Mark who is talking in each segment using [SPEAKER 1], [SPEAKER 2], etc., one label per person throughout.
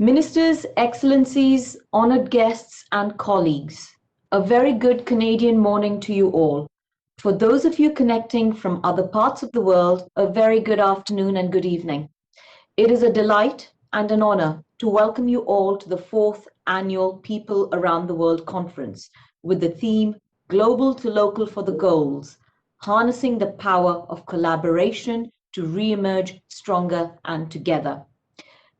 [SPEAKER 1] Ministers, Excellencies, honored guests, and colleagues, a very good Canadian morning to you all. For those of you connecting from other parts of the world, a very good afternoon and good evening. It is a delight and an honor to welcome you all to the 4th annual People Around the World Conference with the theme Global to Local for the Goals, harnessing the power of collaboration to re-emerge stronger and together.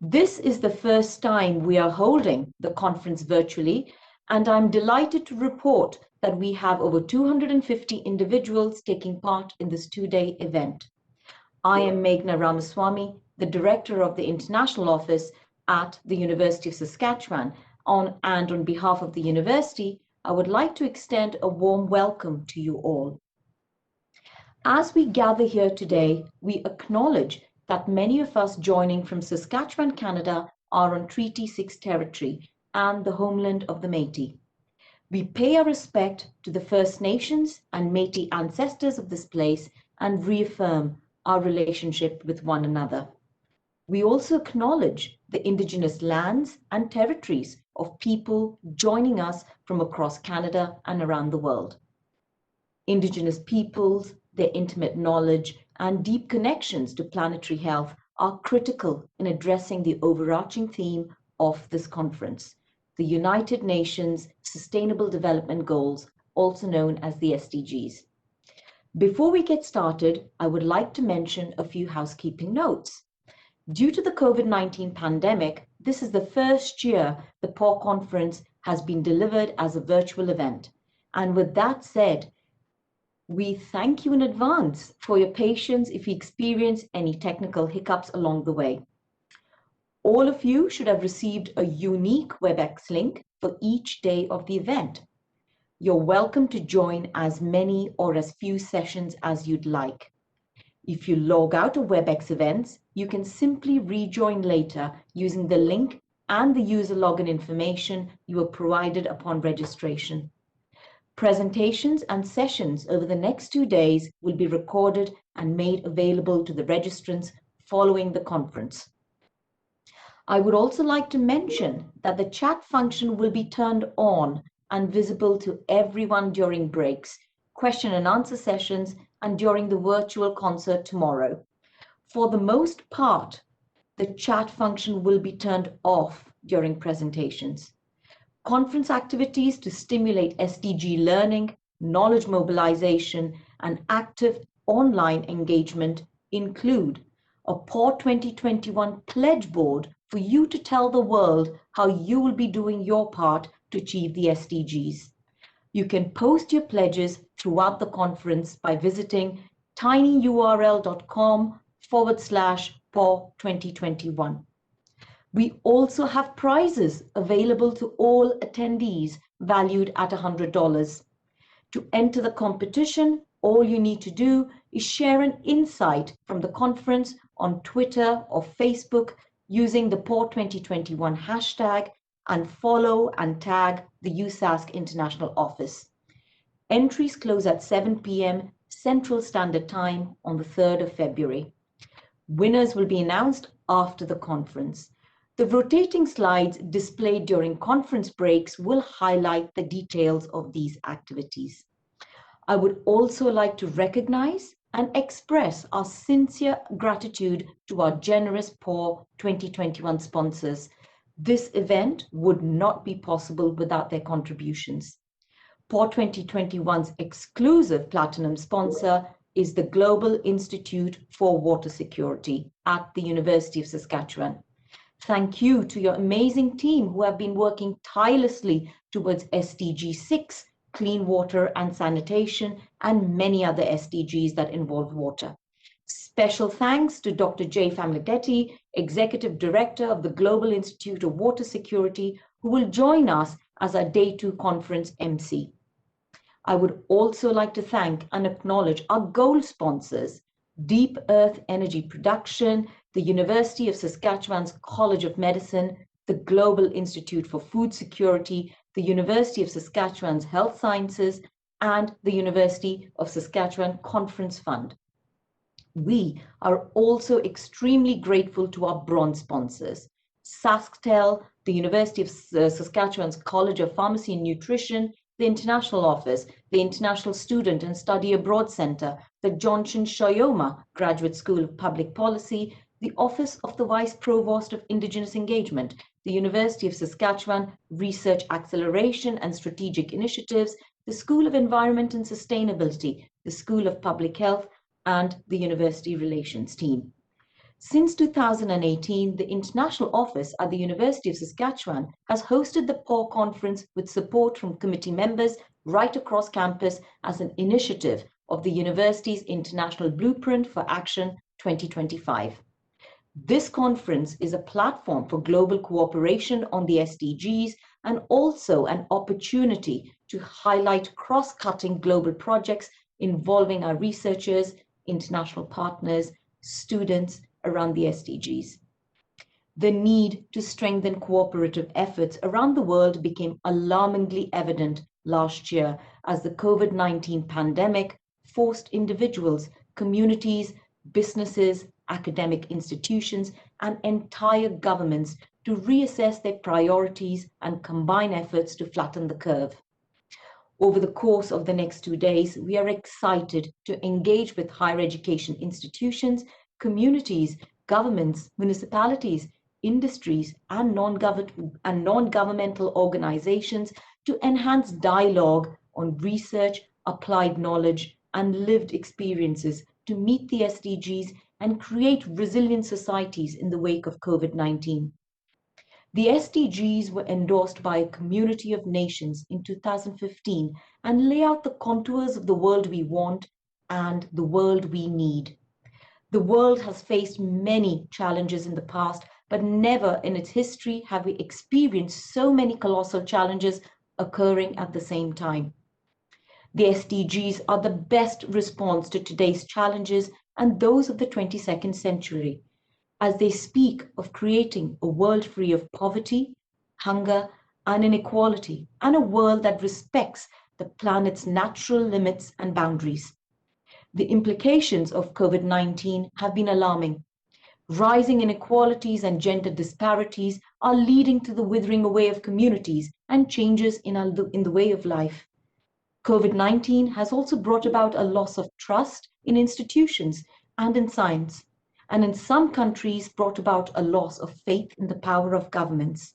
[SPEAKER 1] This is the first time we are holding the conference virtually, and I'm delighted to report that we have over 250 individuals taking part in this two-day event. I am Meghna Ramaswamy, the Director of the International Office at the University of Saskatchewan, and on behalf of the University, I would like to extend a warm welcome to you all. As we gather here today, we acknowledge that many of us joining from Saskatchewan, Canada, are on Treaty 6 territory and the homeland of the Métis. We pay our respect to the First Nations and Métis ancestors of this place and reaffirm our relationship with one another. We also acknowledge the Indigenous lands and territories of people joining us from across Canada and around the world. Indigenous peoples, their intimate knowledge, and deep connections to planetary health are critical in addressing the overarching theme of this conference, the United Nations Sustainable Development Goals, also known as the SDGs. Before we get started, I would like to mention a few housekeeping notes. Due to the COVID-19 pandemic, this is the first year the PAW conference has been delivered as a virtual event. And with that said, we thank you in advance for your patience if you experience any technical hiccups along the way. All of you should have received a unique WebEx link for each day of the event. You're welcome to join as many or as few sessions as you'd like. If you log out of WebEx events, you can simply rejoin later using the link and the user login information you were provided upon registration. Presentations and sessions over the next 2 days will be recorded and made available to the registrants following the conference. I would also like to mention that the chat function will be turned on and visible to everyone during breaks, question and answer sessions, and during the virtual concert tomorrow. For the most part, the chat function will be turned off during presentations. Conference activities to stimulate SDG learning, knowledge mobilization, and active online engagement include a PAW 2021 pledge board for you to tell the world how you will be doing your part to achieve the SDGs. You can post your pledges throughout the conference by visiting tinyurl.com/PAW 2021. We also have prizes available to all attendees valued at $100. To enter the competition, all you need to do is share an insight from the conference on Twitter or Facebook using the PAW 2021 hashtag and follow and tag the USask International Office. Entries close at 7 p.m. Central Standard Time on the 3rd of February. Winners will be announced after the conference. The rotating slides displayed during conference breaks will highlight the details of these activities. I would also like to recognize and express our sincere gratitude to our generous PAW 2021 sponsors. This event would not be possible without their contributions. PAW 2021's exclusive platinum sponsor is the Global Institute for Water Security at the University of Saskatchewan. Thank you to your amazing team who have been working tirelessly towards SDG 6, clean water and sanitation, and many other SDGs that involve water. Special thanks to Dr. Jay Famladetti, Executive Director of the Global Institute of Water Security, who will join us as our Day 2 conference Emcee. I would also like to thank and acknowledge our goal sponsors, Deep Earth Energy Production, the University of Saskatchewan's College of Medicine, the Global Institute for Food Security, the University of Saskatchewan's Health Sciences, and the University of Saskatchewan Conference Fund. We are also extremely grateful to our bronze sponsors, SaskTel, the University of Saskatchewan's College of Pharmacy and Nutrition, the International Office, the International Student and Study Abroad Center, the Johnson Shoyoma Graduate School of Public Policy, the Office of the Vice Provost of Indigenous Engagement, the University of Saskatchewan Research Acceleration and Strategic Initiatives, the School of Environment and Sustainability, the School of Public Health, and the University Relations team. Since 2018, the International Office at the University of Saskatchewan has hosted the PAW conference with support from committee members right across campus as an initiative of the university's International Blueprint for Action 2025. This conference is a platform for global cooperation on the SDGs and also an opportunity to highlight cross-cutting global projects involving our researchers, international partners, students around the SDGs. The need to strengthen cooperative efforts around the world became alarmingly evident last year as the COVID-19 pandemic forced individuals, communities, businesses, academic institutions, and entire governments to reassess their priorities and combine efforts to flatten the curve. Over the course of the next 2 days, we are excited to engage with higher education institutions, communities, governments, municipalities, industries, and non-governmental organizations to enhance dialogue on research, applied knowledge, and lived experiences to meet the SDGs and create resilient societies in the wake of COVID-19. The SDGs were endorsed by a community of nations in 2015 and lay out the contours of the world we want and the world we need. The world has faced many challenges in the past, but never in its history have we experienced so many colossal challenges occurring at the same time. The SDGs are the best response to today's challenges and those of the 22nd century, as they speak of creating a world free of poverty, hunger, and inequality, and a world that respects the planet's natural limits and boundaries. The implications of COVID-19 have been alarming. Rising inequalities and gender disparities are leading to the withering away of communities and changes in the way of life. COVID-19 has also brought about a loss of trust in institutions and in science, and in some countries brought about a loss of faith in the power of governments.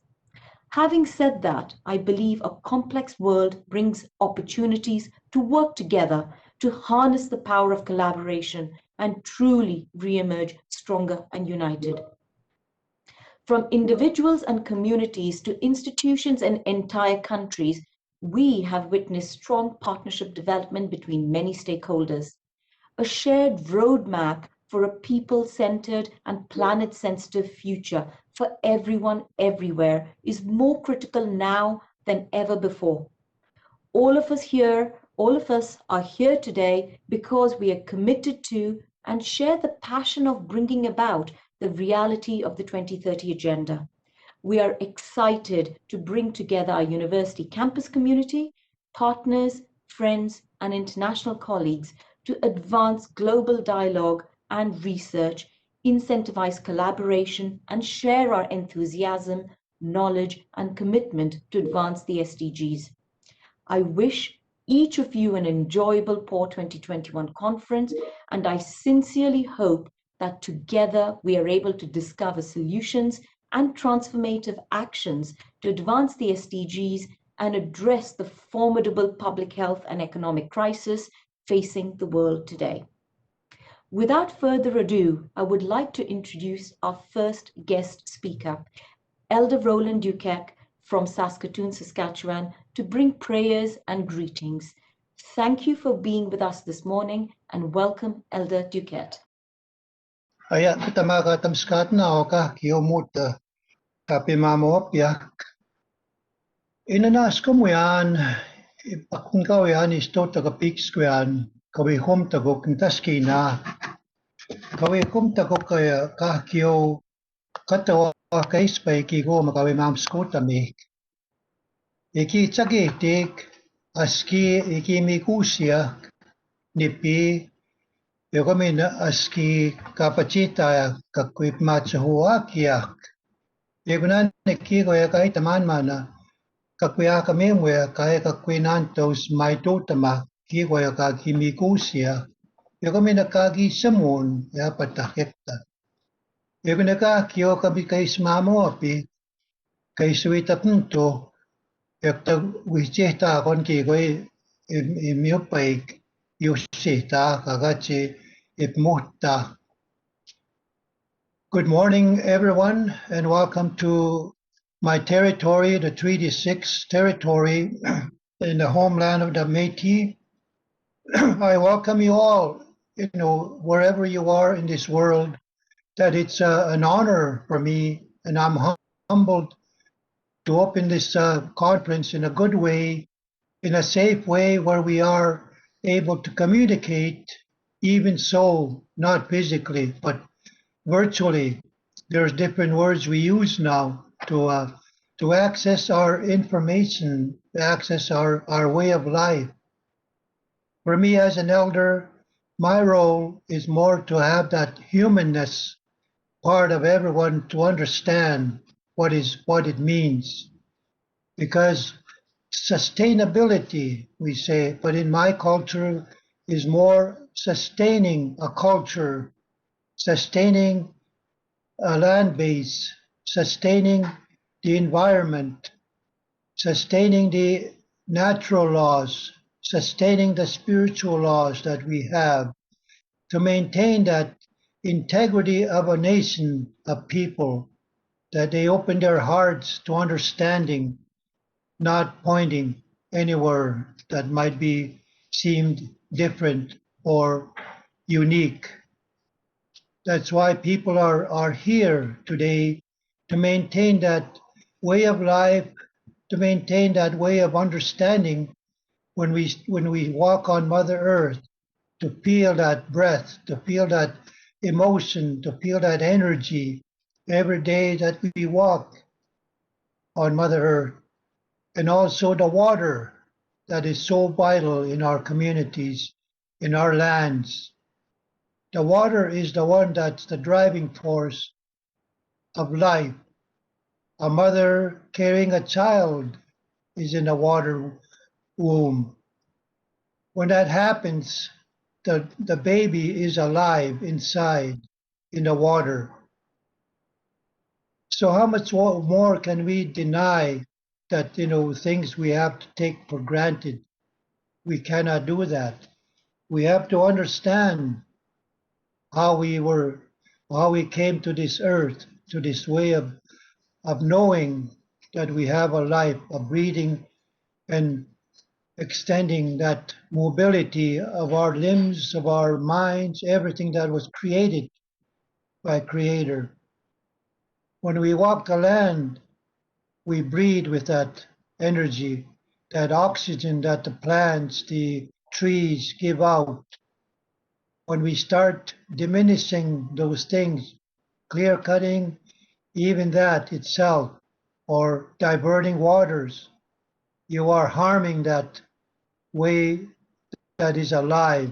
[SPEAKER 1] Having said that, I believe a complex world brings opportunities to work together to harness the power of collaboration and truly re-emerge stronger and united. From individuals and communities to institutions and entire countries, we have witnessed strong partnership development between many stakeholders. A shared roadmap for a people-centered and planet-sensitive future for everyone everywhere is more critical now than ever before. All of us are here today because we are committed to and share the passion of bringing about the reality of the 2030 Agenda. We are excited to bring together our university campus community, partners, friends, and international colleagues to advance global dialogue and research, incentivize collaboration, and share our enthusiasm, knowledge, and commitment to advance the SDGs. I wish each of you an enjoyable PAW 2021 conference, and I sincerely hope that together we are able to discover solutions and transformative actions to advance the SDGs and address the formidable public health and economic crisis facing the world today. Without further ado, I would like to introduce our first guest speaker, Elder Roland Duquette from Saskatoon, Saskatchewan, to bring prayers and greetings. Thank you for being with us this morning and welcome, Elder Duquette.
[SPEAKER 2] Aya tamaga tamskat na oka kiyomuta kapi mamopya. Inanas ko mo yan, ipakung kau yan isto tagapix ko yan, kawi hom tagok ntaski na. Kawi hom tagok kaya kakiyo katawa kais pa ikigo makawi mamskota mi. Iki tsagitik aski iki mikusya nipi yo kami na aski kapacita kakwip matsahuakiak Yegunan kiko ya kahit taman mana kakuya kami mwe kaya kakwinantos may tutama kiko ya kakimikusia ya kami nakagi samon ya patakekta. Yegunaka kyo kami kay smamo api kay suita punto yakta wicheta kon kiko imiopay yusita kagachi ipmuta. Good morning, everyone, and welcome to my territory, the Treaty 6 territory in the homeland of the Métis. I welcome you all, wherever you are in this world, that it's an honor for me, and I'm humbled to open this conference in a good way, in a safe way where we are able to communicate, even so, not physically, but virtually. There's different words we use now to access our information, to access our way of life. For me as an elder, my role is more to have that humanness part of everyone to understand what it means. Because sustainability, we say, but in my culture is more sustaining a culture, sustaining a land base, sustaining the environment, sustaining the natural laws, sustaining the spiritual laws that we have, to maintain that integrity of a nation, of people, that they open their hearts to understanding, not pointing anywhere that might be seemed different or unique. That's why people are here today, to maintain that way of life, to maintain that way of understanding when we walk on Mother Earth, to feel that breath, to feel that emotion, to feel that energy every day that we walk on Mother Earth. And also the water that is so vital in our communities, in our lands. The water is the one that's the driving force of life. A mother carrying a child is in a water womb. When that happens, the baby is alive inside in the water. So how much more can we deny that, things we have to take for granted? We cannot do that. We have to understand how we came to this earth, to this way of knowing that we have a life, of breathing and extending that mobility of our limbs, of our minds, everything that was created by Creator. When we walk the land, we breathe with that energy, that oxygen that the plants, the trees give out. When we start diminishing those things, clear cutting, even that itself, or diverting waters, you are harming that way that is alive.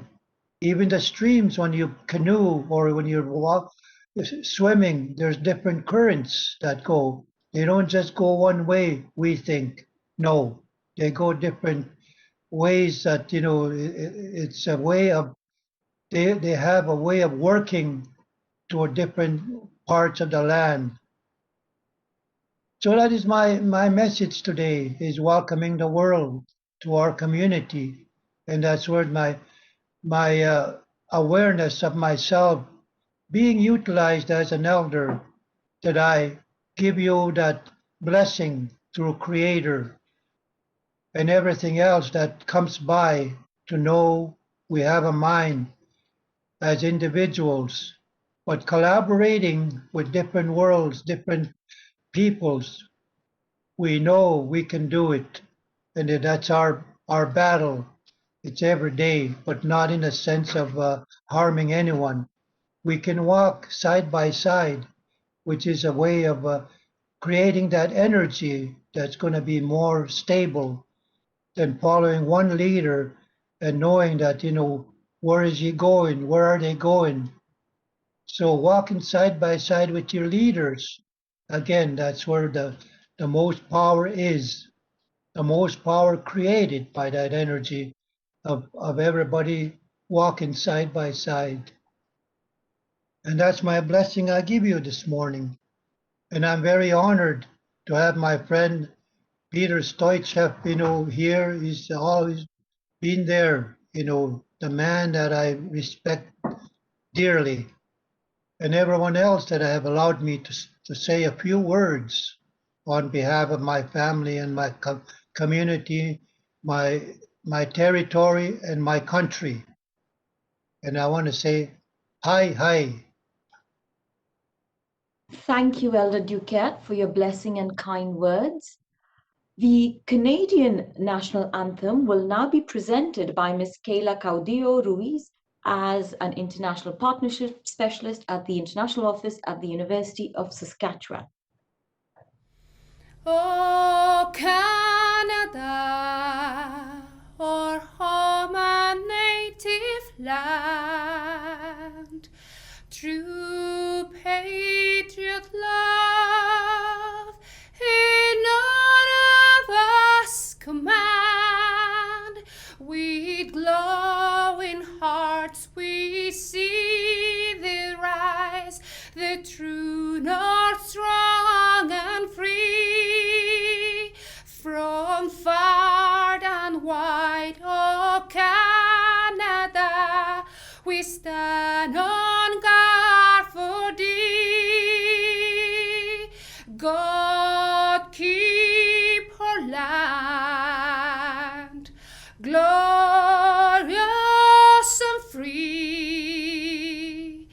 [SPEAKER 2] Even the streams, when you canoe or when you're swimming, there's different currents that go. They don't just go one way, we think. No, they go different ways that, it's a way of, they have a way of working toward different parts of the land. So that is my message today, is welcoming the world to our community. And that's where my awareness of myself being utilized as an elder, that I give you that blessing through Creator and everything else that comes by, to know we have a mind as individuals, but collaborating with different worlds, different peoples, we know we can do it. And that's our battle. It's every day, but not in a sense of harming anyone. We can walk side by side, which is a way of creating that energy that's going to be more stable than following one leader and knowing that, where is he going? Where are they going? So walking side by side with your leaders Again, that's where the most power is. The most power created by that energy of everybody walking side by side. And that's my blessing I give you this morning. And I'm very honored to have my friend Peter Stoicheff, here. He's always been there, the man that I respect dearly, and everyone else that have allowed me to say a few words on behalf of my family and my community, my territory, and my country. And I want to say, hi, hi.
[SPEAKER 1] Thank you, Elder Duquette, for your blessing and kind words. The Canadian National Anthem will now be presented by Ms. Kiela Caudillo Ruiz as an International Partnership Specialist at the International Office at the University of Saskatchewan.
[SPEAKER 3] O Canada, our home and native land, true patriot love in none of us command. With glowing hearts we see thee rise, the true north strong and free. From far and wide, O Canada, we stand on guard for thee. God keep our land glorious and free.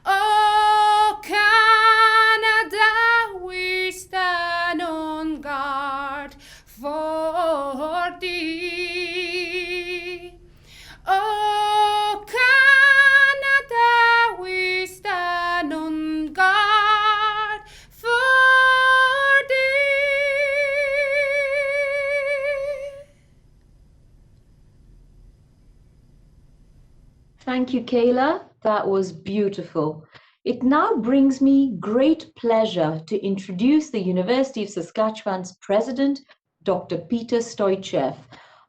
[SPEAKER 3] O Canada, we stand on guard for thee. O Canada, we stand on guard for thee.
[SPEAKER 1] Thank you, Kiela. That was beautiful. It now brings me great pleasure to introduce the University of Saskatchewan's President, Dr. Peter Stoicheff.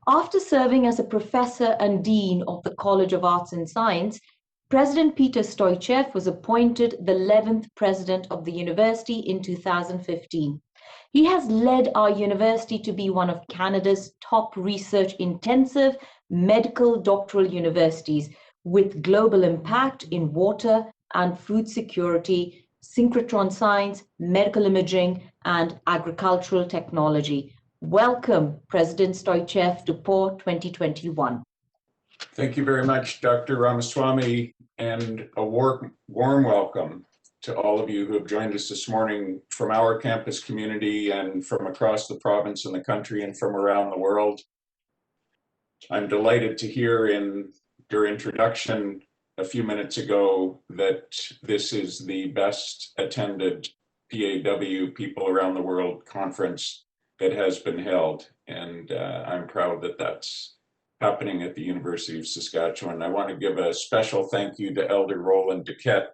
[SPEAKER 1] After serving as a professor and dean of the College of Arts and Science, President Peter Stoicheff was appointed the 11th president of the university in 2015. He has led our university to be one of Canada's top research-intensive medical doctoral universities with global impact in water and food security, synchrotron science, medical imaging, and agricultural technology. Welcome, President Stoicheff, to PAW 2021.
[SPEAKER 4] Thank you very much, Dr. Ramaswamy, and a warm welcome to all of you who have joined us this morning from our campus community and from across the province and the country and from around the world. I'm delighted to hear in your introduction a few minutes ago that this is the best attended PAW People Around the World conference that has been held, and I'm proud that that's happening at the University of Saskatchewan. I want to give a special thank you to Elder Roland Duquette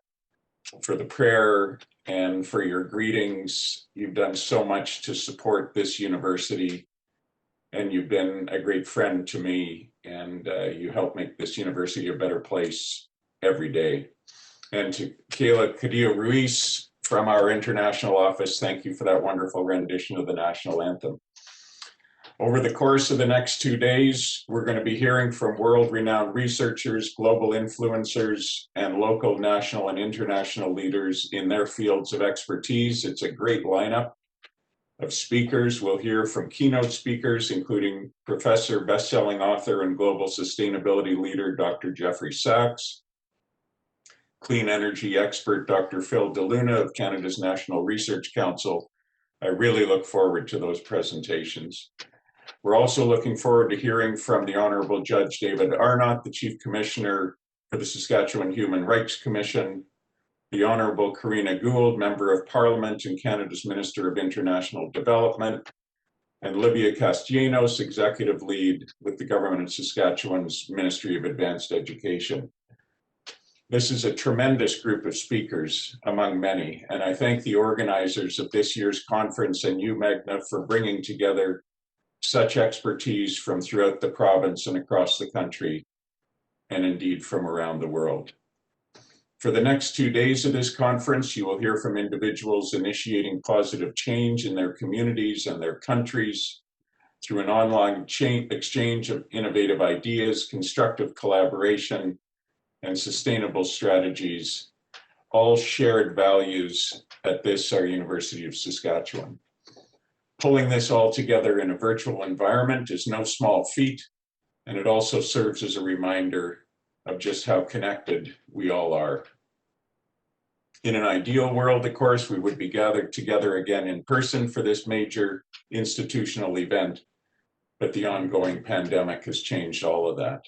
[SPEAKER 4] for the prayer and for your greetings. You've done so much to support this university, and you've been a great friend to me, and you help make this university a better place every day. And to Kiela Caudillo Ruiz from our international office, thank you for that wonderful rendition of the national anthem. Over the course of the next 2 days, we're going to be hearing from world-renowned researchers, global influencers, and local, national, and international leaders in their fields of expertise. It's a great lineup of speakers. We'll hear from keynote speakers, including Professor, best-selling author, and global sustainability leader, Dr. Jeffrey Sachs, clean energy expert, Dr. Phil DeLuna of Canada's National Research Council. I really look forward to those presentations. We're also looking forward to hearing from the Honorable Judge David Arnott, the Chief Commissioner for the Saskatchewan Human Rights Commission, the Honorable Karina Gould, Member of Parliament and Canada's Minister of International Development, and Livia Castellanos, Executive Lead with the Government of Saskatchewan's Ministry of Advanced Education. This is a tremendous group of speakers among many, and I thank the organizers of this year's conference and you, Meghna, for bringing together such expertise from throughout the province and across the country, and indeed from around the world. For the next 2 days of this conference, you will hear from individuals initiating positive change in their communities and their countries through an online exchange of innovative ideas, constructive collaboration, and sustainable strategies, all shared values at this, our University of Saskatchewan. Pulling this all together in a virtual environment is no small feat, and it also serves as a reminder of just how connected we all are. In an ideal world, of course, we would be gathered together again in person for this major institutional event, but the ongoing pandemic has changed all of that.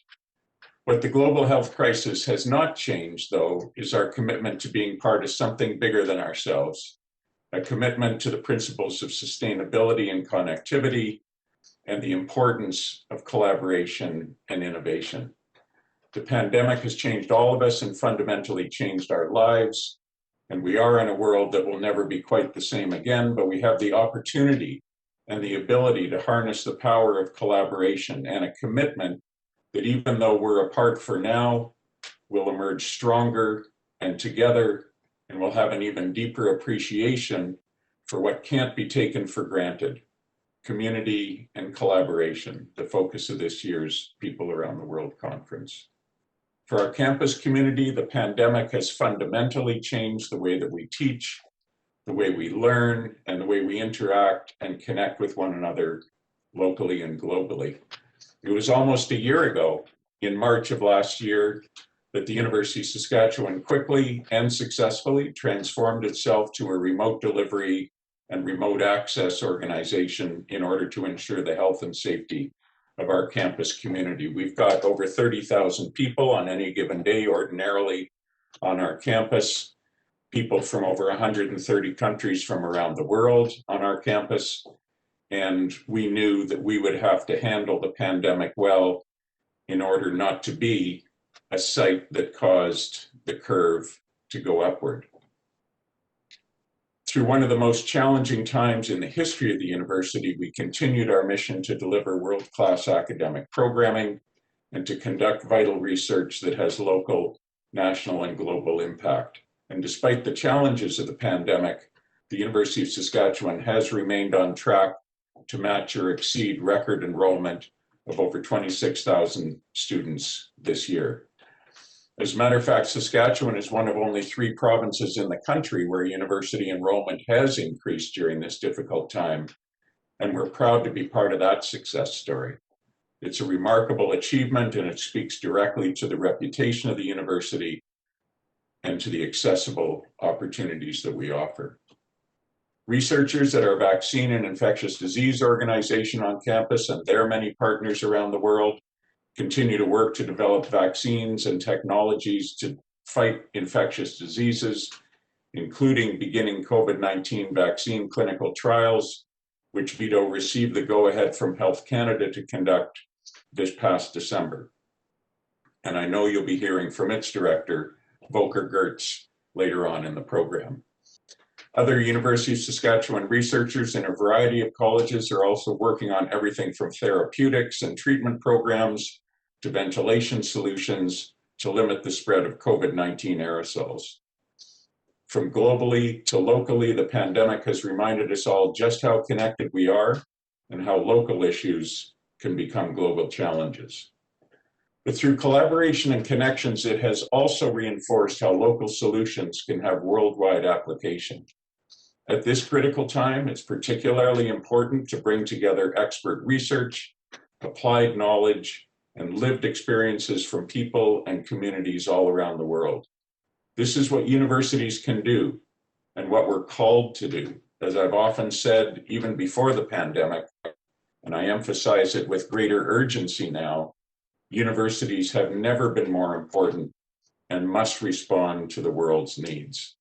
[SPEAKER 4] What the global health crisis has not changed, though, is our commitment to being part of something bigger than ourselves, a commitment to the principles of sustainability and connectivity, and the importance of collaboration and innovation. The pandemic has changed all of us and fundamentally changed our lives, and we are in a world that will never be quite the same again, but we have the opportunity and the ability to harness the power of collaboration and a commitment that even though we're apart for now, we'll emerge stronger and together, and we'll have an even deeper appreciation for what can't be taken for granted: community and collaboration, the focus of this year's People Around the World Conference. For our campus community, the pandemic has fundamentally changed the way that we teach, the way we learn, and the way we interact and connect with one another locally and globally. It was almost a year ago, in March of last year, that the University of Saskatchewan quickly and successfully transformed itself to a remote delivery and remote access organization in order to ensure the health and safety of our campus community. We've got over 30,000 people on any given day ordinarily on our campus, people from over 130 countries from around the world on our campus. And we knew that we would have to handle the pandemic well in order not to be a site that caused the curve to go upward. Through one of the most challenging times in the history of the university, we continued our mission to deliver world-class academic programming and to conduct vital research that has local, national, and global impact. And despite the challenges of the pandemic, the University of Saskatchewan has remained on track to match or exceed record enrollment of over 26,000 students this year. As a matter of fact, Saskatchewan is one of only 3 provinces in the country where university enrollment has increased during this difficult time, and we're proud to be part of that success story. It's a remarkable achievement, and it speaks directly to the reputation of the university and to the accessible opportunities that we offer. Researchers at our vaccine and infectious disease organization on campus and their many partners around the world continue to work to develop vaccines and technologies to fight infectious diseases, including beginning COVID-19 vaccine clinical trials, which Vito received the go-ahead from Health Canada to conduct this past December. And I know you'll be hearing from its director, Volker Gertz, later on in the program. Other University of Saskatchewan researchers in a variety of colleges are also working on everything from therapeutics and treatment programs to ventilation solutions to limit the spread of COVID-19 aerosols. From globally to locally, the pandemic has reminded us all just how connected we are and how local issues can become global challenges. But through collaboration and connections, it has also reinforced how local solutions can have worldwide application. At this critical time, it's particularly important to bring together expert research, applied knowledge, and lived experiences from people and communities all around the world. This is what universities can do and what we're called to do. As I've often said, even before the pandemic, and I emphasize it with greater urgency now, universities have never been more important and must respond to the world's needs.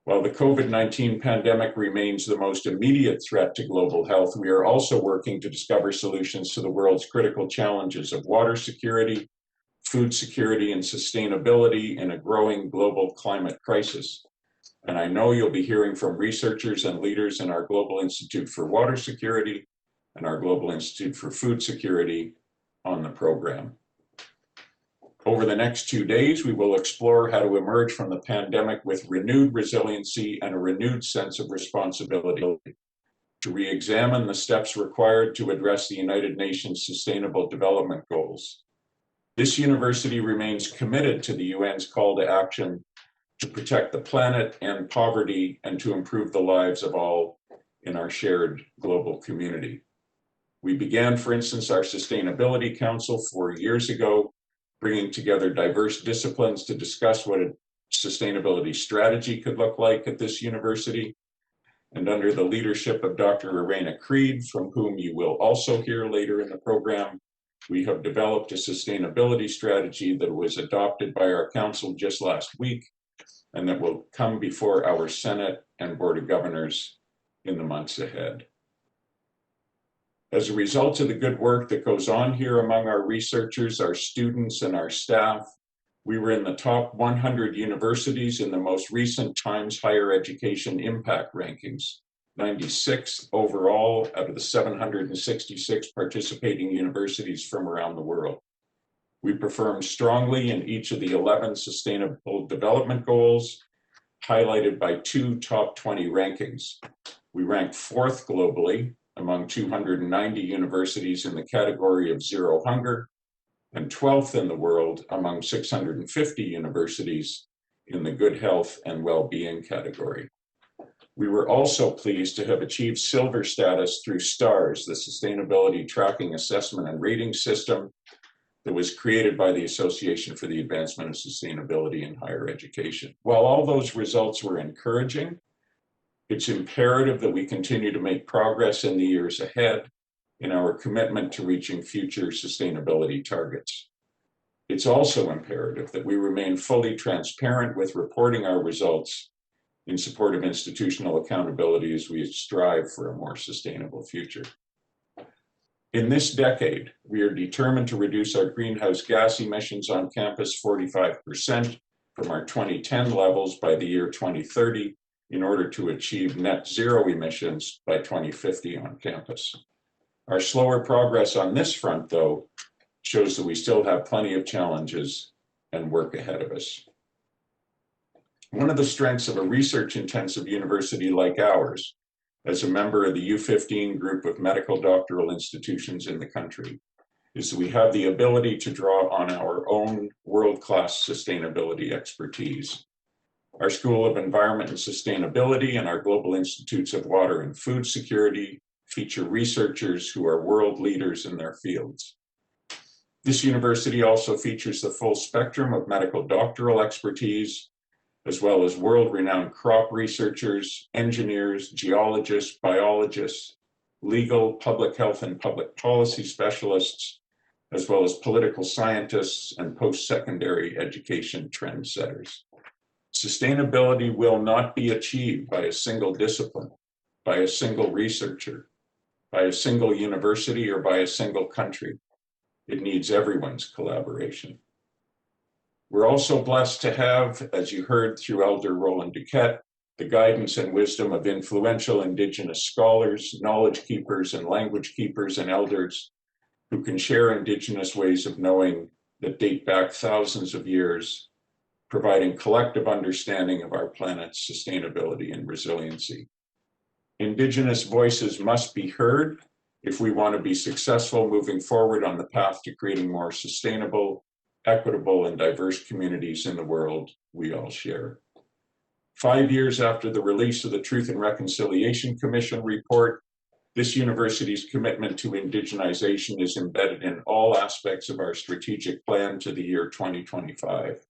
[SPEAKER 4] While the COVID-19 pandemic remains the most immediate threat to global health, we are also working to discover solutions to the world's critical challenges of water security, food security and sustainability in a growing global climate crisis. And I know you'll be hearing from researchers and leaders in our Global Institute for Water Security and our Global Institute for Food Security on the program. Over the next 2 days, we will explore how to emerge from the pandemic with renewed resiliency and a renewed sense of responsibility, to re-examine the steps required to address the United Nations Sustainable Development Goals. This university remains committed to the UN's call to action to protect the planet and poverty and to improve the lives of all in our shared global community. We began, for instance, our Sustainability Council 4 years ago, bringing together diverse disciplines to discuss what a sustainability strategy could look like at this university. And under the leadership of Dr. Irena Creed, from whom you will also hear later in the program, we have developed a sustainability strategy that was adopted by our council just last week and that will come before our Senate and Board of Governors in the months ahead. As a result of the good work that goes on here among our researchers, our students, and our staff, we were in the top 100 universities in the most recent Times Higher Education Impact Rankings, 96 overall out of the 766 participating universities from around the world. We performed strongly in each of the 11 Sustainable Development Goals, highlighted by 2 top 20 rankings. We ranked 4th globally among 290 universities in the category of zero hunger, and 12th in the world among 650 universities in the good health and well-being category. We were also pleased to have achieved silver status through STARS, the Sustainability Tracking Assessment and Rating System that was created by the Association for the Advancement of Sustainability in Higher Education. While all those results were encouraging, it's imperative that we continue to make progress in the years ahead in our commitment to reaching future sustainability targets. It's also imperative that we remain fully transparent with reporting our results in support of institutional accountability as we strive for a more sustainable future. In this decade, we are determined to reduce our greenhouse gas emissions on campus 45% from our 2010 levels by the year 2030 in order to achieve net zero emissions by 2050 on campus. Our slower progress on this front, though, shows that we still have plenty of challenges and work ahead of us. One of the strengths of a research-intensive university like ours, as a member of the U15 group of medical doctoral institutions in the country, is that we have the ability to draw on our own world-class sustainability expertise. Our School of Environment and Sustainability and our Global Institutes of Water and Food Security feature researchers who are world leaders in their fields. This university also features the full spectrum of medical doctoral expertise, as well as world-renowned crop researchers, engineers, geologists, biologists, legal, public health, and public policy specialists, as well as political scientists and post-secondary education trendsetters. Sustainability will not be achieved by a single discipline, by a single researcher, by a single university, or by a single country. It needs everyone's collaboration. We're also blessed to have, as you heard through Elder Roland Duquette, the guidance and wisdom of influential Indigenous scholars, knowledge keepers, and language keepers and elders who can share Indigenous ways of knowing that date back thousands of years, providing collective understanding of our planet's sustainability and resiliency. Indigenous voices must be heard if we want to be successful moving forward on the path to creating more sustainable, equitable, and diverse communities in the world we all share. 5 years after the release of the Truth and Reconciliation Commission report, this university's commitment to indigenization is embedded in all aspects of our strategic plan to the year 2025.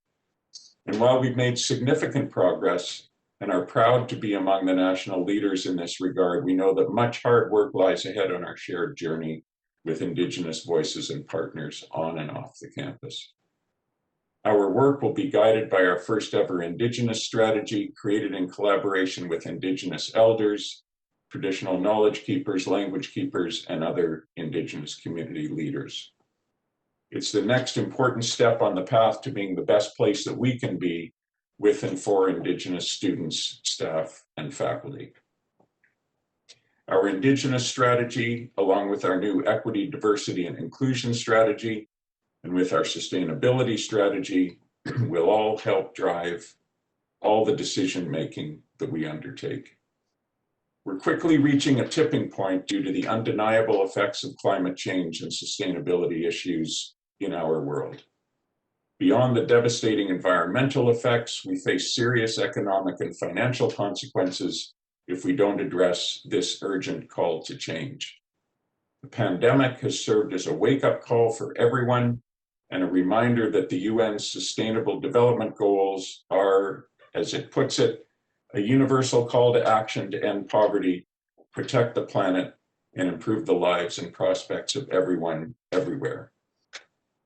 [SPEAKER 4] And while we've made significant progress and are proud to be among the national leaders in this regard, we know that much hard work lies ahead on our shared journey with Indigenous voices and partners on and off the campus. Our work will be guided by our first ever Indigenous strategy, created in collaboration with Indigenous elders, traditional knowledge keepers, language keepers, and other Indigenous community leaders. It's the next important step on the path to being the best place that we can be with and for Indigenous students, staff, and faculty. Our Indigenous strategy, along with our new equity, diversity, and inclusion strategy, and with our sustainability strategy, will all help drive all the decision-making that we undertake. We're quickly reaching a tipping point due to the undeniable effects of climate change and sustainability issues in our world. Beyond the devastating environmental effects, we face serious economic and financial consequences if we don't address this urgent call to change. The pandemic has served as a wake-up call for everyone and a reminder that the UN's Sustainable Development Goals are, as it puts it, a universal call to action to end poverty, protect the planet, and improve the lives and prospects of everyone, everywhere.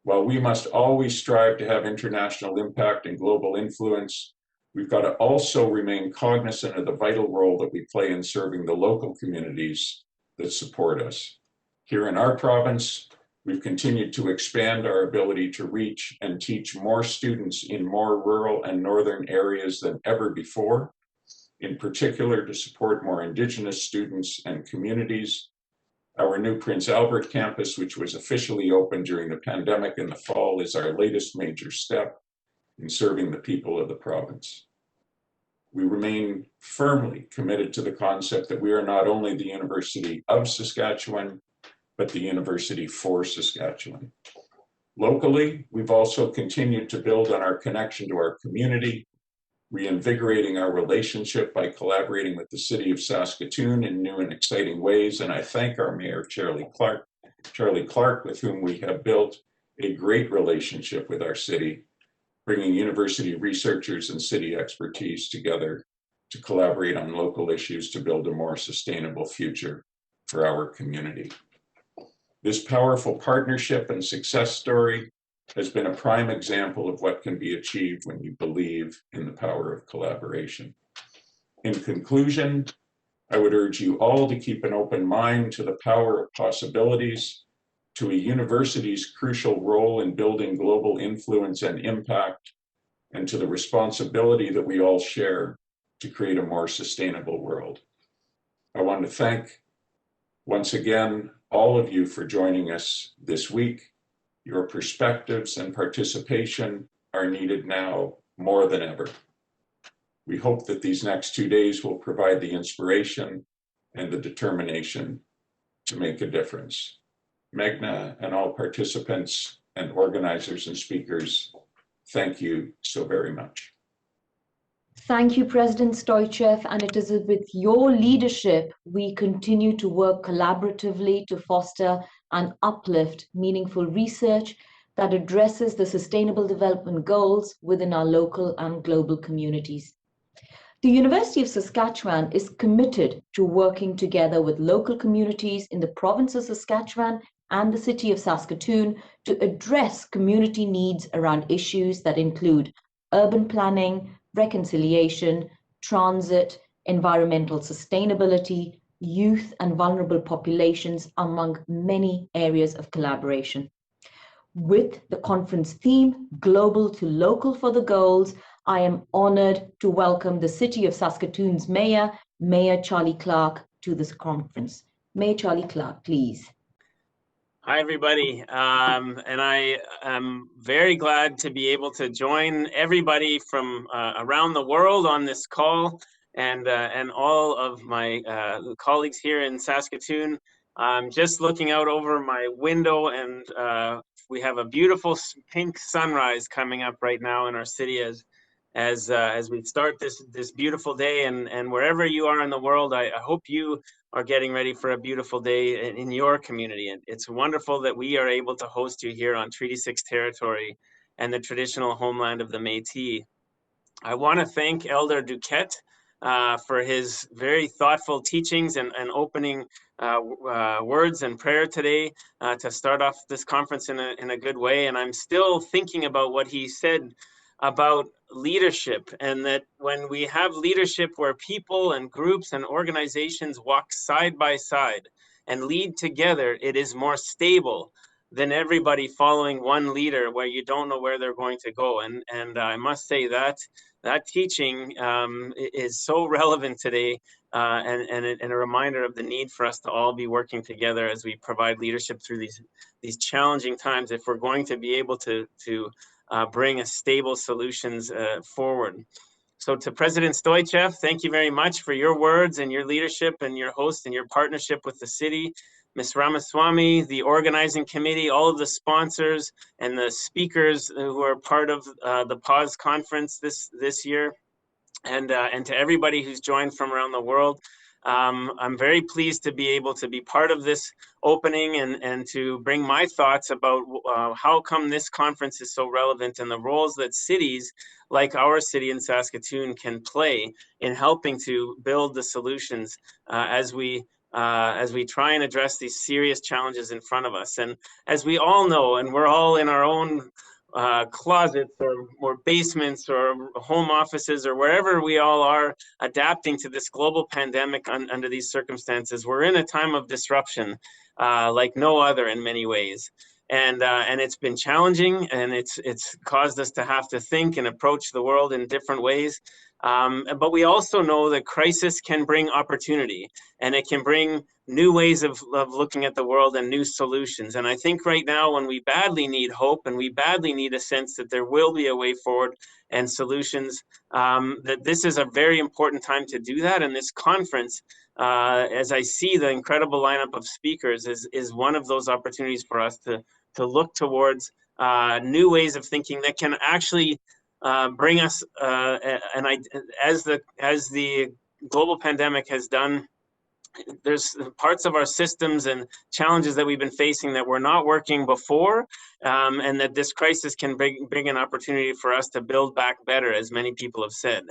[SPEAKER 4] While we must always strive to have international impact and global influence, we've got to also remain cognizant of the vital role that we play in serving the local communities that support us. Here in our province, we've continued to expand our ability to reach and teach more students in more rural and northern areas than ever before, in particular to support more Indigenous students and communities. Our new Prince Albert campus, which was officially opened during the pandemic in the fall, is our latest major step in serving the people of the province. We remain firmly committed to the concept that we are not only the University of Saskatchewan, but the University for Saskatchewan. Locally, we've also continued to build on our connection to our community, reinvigorating our relationship by collaborating with the City of Saskatoon in new and exciting ways. And I thank our Mayor, Charlie Clark, with whom we have built a great relationship with our city, bringing university researchers and city expertise together to collaborate on local issues to build a more sustainable future for our community. This powerful partnership and success story has been a prime example of what can be achieved when you believe in the power of collaboration. In conclusion, I would urge you all to keep an open mind to the power of possibilities, to a university's crucial role in building global influence and impact, and to the responsibility that we all share to create a more sustainable world. I want to thank, once again, all of you for joining us this week. Your perspectives and participation are needed now more than ever. We hope that these next 2 days will provide the inspiration and the determination to make a difference. Meghna and all participants and organizers and speakers, thank you so very much.
[SPEAKER 1] Thank you, President Stoicheff, and it is with your leadership we continue to work collaboratively to foster and uplift meaningful research that addresses the Sustainable Development Goals within our local and global communities. The University of Saskatchewan is committed to working together with local communities in the province of Saskatchewan and the city of Saskatoon to address community needs around issues that include urban planning, reconciliation, transit, environmental sustainability, youth and vulnerable populations, among many areas of collaboration. With the conference theme, Global to Local for the Goals, I am honored to welcome the City of Saskatoon's Mayor, Mayor Charlie Clark, to this conference. Mayor Charlie Clark, please.
[SPEAKER 5] Hi, everybody. And I am very glad to be able to join everybody from around the world on this call, and all of my colleagues here in Saskatoon. I'm just looking out over my window, and we have a beautiful pink sunrise coming up right now in our city as we start this beautiful day. And wherever you are in the world, I hope you are getting ready for a beautiful day in your community. And it's wonderful that we are able to host you here on Treaty 6 territory and the traditional homeland of the Métis. I want to thank Elder Duquette for his very thoughtful teachings and opening words and prayer today to start off this conference in a good way. And I'm still thinking about what he said about leadership, and that when we have leadership where people and groups and organizations walk side by side and lead together, it is more stable than everybody following one leader where you don't know where they're going to go. And I must say that that teaching is so relevant today, and a reminder of the need for us to all be working together as we provide leadership through these challenging times, if we're going to be able to bring a stable solutions forward. So to President Stoicheff, thank you very much for your words and your leadership and your host and your partnership with the city. Ms. Ramaswamy, the organizing committee, all of the sponsors and the speakers who are part of the PAWS conference this year, and to everybody who's joined from around the world. I'm very pleased to be able to be part of this opening and to bring my thoughts about how come this conference is so relevant and the roles that cities like our city in Saskatoon can play in helping to build the solutions as we try and address these serious challenges in front of us. And as we all know, and we're all in our own closets or basements or home offices or wherever we all are adapting to this global pandemic under these circumstances, we're in a time of disruption like no other in many ways. And it's been challenging, and it's caused us to have to think and approach the world in different ways. But we also know that crisis can bring opportunity, and it can bring new ways of looking at the world and new solutions. And I think right now, when we badly need hope and we badly need a sense that there will be a way forward and solutions, that this is a very important time to do that. And this conference, as I see the incredible lineup of speakers, is one of those opportunities for us to look towards new ways of thinking that can actually bring us, as the global pandemic has done, there's parts of our systems and challenges that we've been facing that were not working before, and that this crisis can bring an opportunity for us to build back better, as many people have said.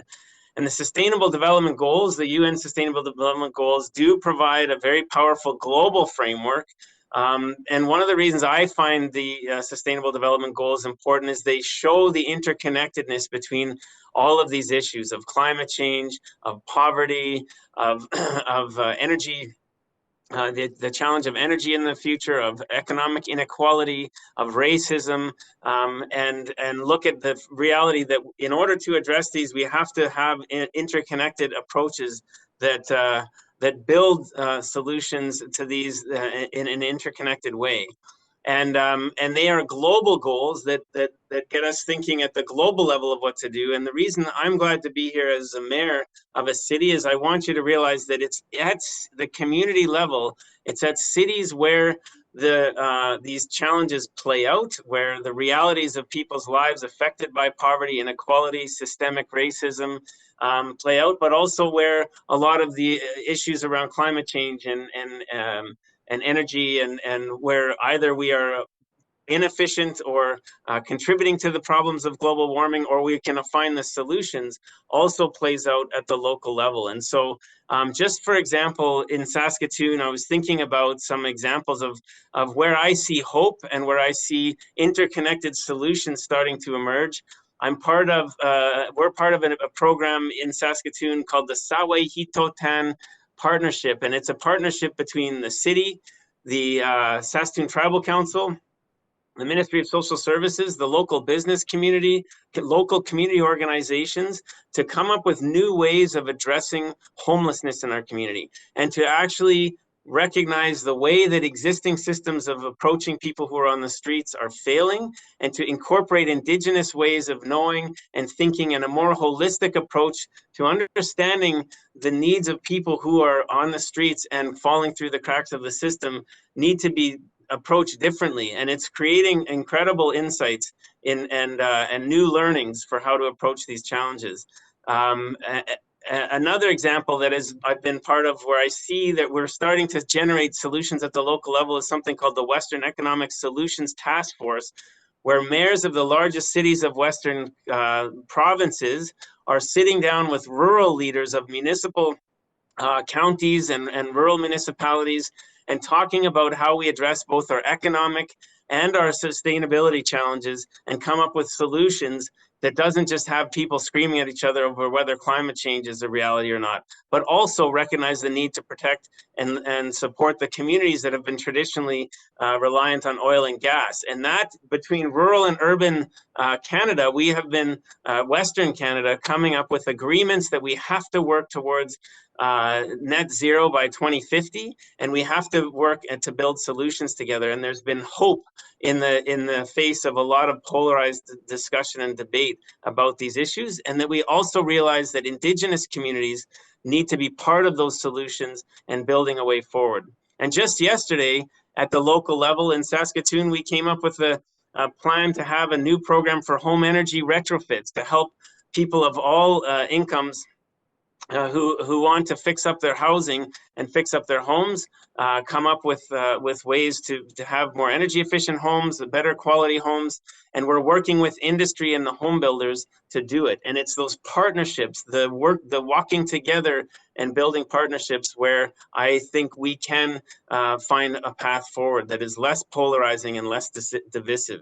[SPEAKER 5] And the Sustainable Development Goals, the UN Sustainable Development Goals, do provide a very powerful global framework. And one of the reasons I find the Sustainable Development Goals important is they show the interconnectedness between all of these issues of climate change, of poverty, of energy, the challenge of energy in the future, of economic inequality, of racism, and look at the reality that in order to address these, we have to have interconnected approaches that build solutions to these in an interconnected way. And they are global goals that get us thinking at the global level of what to do. And the reason I'm glad to be here as a mayor of a city is I want you to realize that it's at the community level, it's at cities where these challenges play out, where the realities of people's lives affected by poverty, inequality, systemic racism play out, but also where a lot of the issues around climate change and energy and where either we are inefficient or contributing to the problems of global warming, or we can find the solutions, also plays out at the local level. And so just for example, in Saskatoon, I was thinking about some examples of where I see hope and where I see interconnected solutions starting to emerge. We're part of a program in Saskatoon called the Sawe Hitotan Partnership, and it's a partnership between the city, the Saskatoon Tribal Council, the Ministry of Social Services, the local business community, local community organizations, to come up with new ways of addressing homelessness in our community, and to actually recognize the way that existing systems of approaching people who are on the streets are failing, and to incorporate Indigenous ways of knowing and thinking and a more holistic approach to understanding the needs of people who are on the streets and falling through the cracks of the system need to be approached differently. And it's creating incredible insights and new learnings for how to approach these challenges. Another example that I've been part of where I see that we're starting to generate solutions at the local level is something called the Western Economic Solutions Task Force, where mayors of the largest cities of Western provinces are sitting down with rural leaders of municipal counties and rural municipalities and talking about how we address both our economic and our sustainability challenges and come up with solutions that doesn't just have people screaming at each other over whether climate change is a reality or not, but also recognize the need to protect and support the communities that have been traditionally reliant on oil and gas. And that between rural and urban Canada, we have been, Western Canada, coming up with agreements that we have to work towards net zero by 2050, and we have to work to build solutions together. And there's been hope in the face of a lot of polarized discussion and debate about these issues, and that we also realize that Indigenous communities need to be part of those solutions and building a way forward. And just yesterday, at the local level in Saskatoon, we came up with a plan to have a new program for home energy retrofits to help people of all incomes who want to fix up their housing and fix up their homes, come up with ways to have more energy efficient homes, better quality homes, and we're working with industry and the home builders to do it. And it's those partnerships, the walking together and building partnerships where I think we can find a path forward that is less polarizing and less divisive.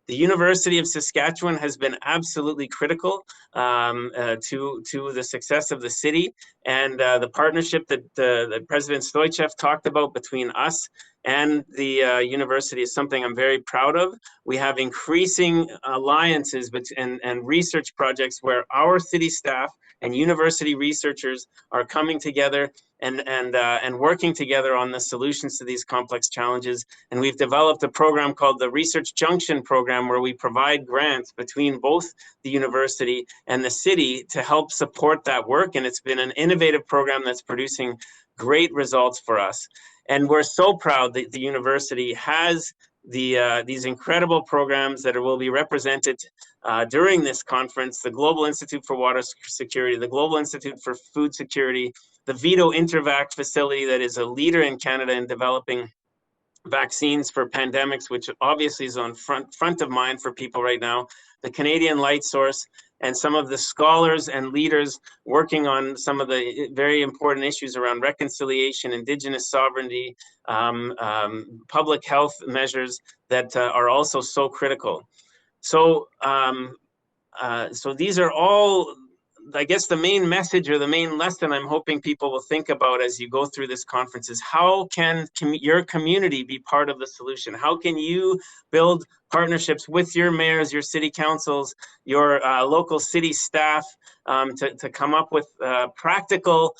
[SPEAKER 5] The University of Saskatchewan has been absolutely critical to the success of the city, and the partnership that President Stoicheff talked about between us and the university is something I'm very proud of. We have increasing alliances and research projects where our city staff and university researchers are coming together and working together on the solutions to these complex challenges. And we've developed a program called the Research Junction Program, where we provide grants between both the university and the city to help support that work. And it's been an innovative program that's producing great results for us. And we're so proud that the university has these incredible programs that will be represented during this conference: the Global Institute for Water Security, the Global Institute for Food Security, the Vito Intervac facility that is a leader in Canada in developing vaccines for pandemics, which obviously is on front of mind for people right now, the Canadian Light Source, and some of the scholars and leaders working on some of the very important issues around reconciliation, Indigenous sovereignty, public health measures that are also so critical. So, so these are all, I guess, the main message or the main lesson I'm hoping people will think about as you go through this conference is how can your community be part of the solution? How can you build partnerships with your mayors, your city councils, your local city staff to come up with practical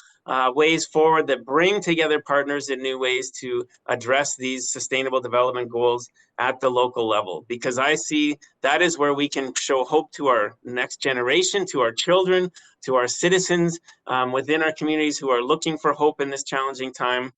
[SPEAKER 5] ways forward that bring together partners in new ways to address these sustainable development goals at the local level? Because I see that is where we can show hope to our next generation, to our children, to our citizens within our communities who are looking for hope in this challenging time.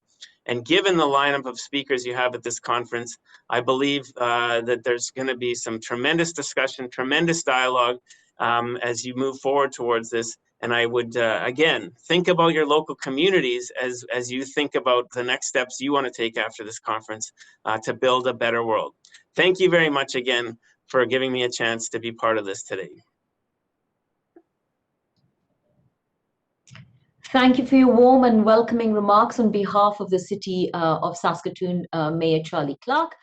[SPEAKER 5] And given the lineup of speakers you have at this conference, I believe that there's going to be some tremendous discussion, tremendous dialogue as you move forward towards this. And I would, again, think about your local communities as you think about the next steps you want to take after this conference to build a better world. Thank you very much again for giving me a chance to be part of this today.
[SPEAKER 1] Thank you for your warm and welcoming remarks on behalf of the City of Saskatoon Mayor Charlie Clark.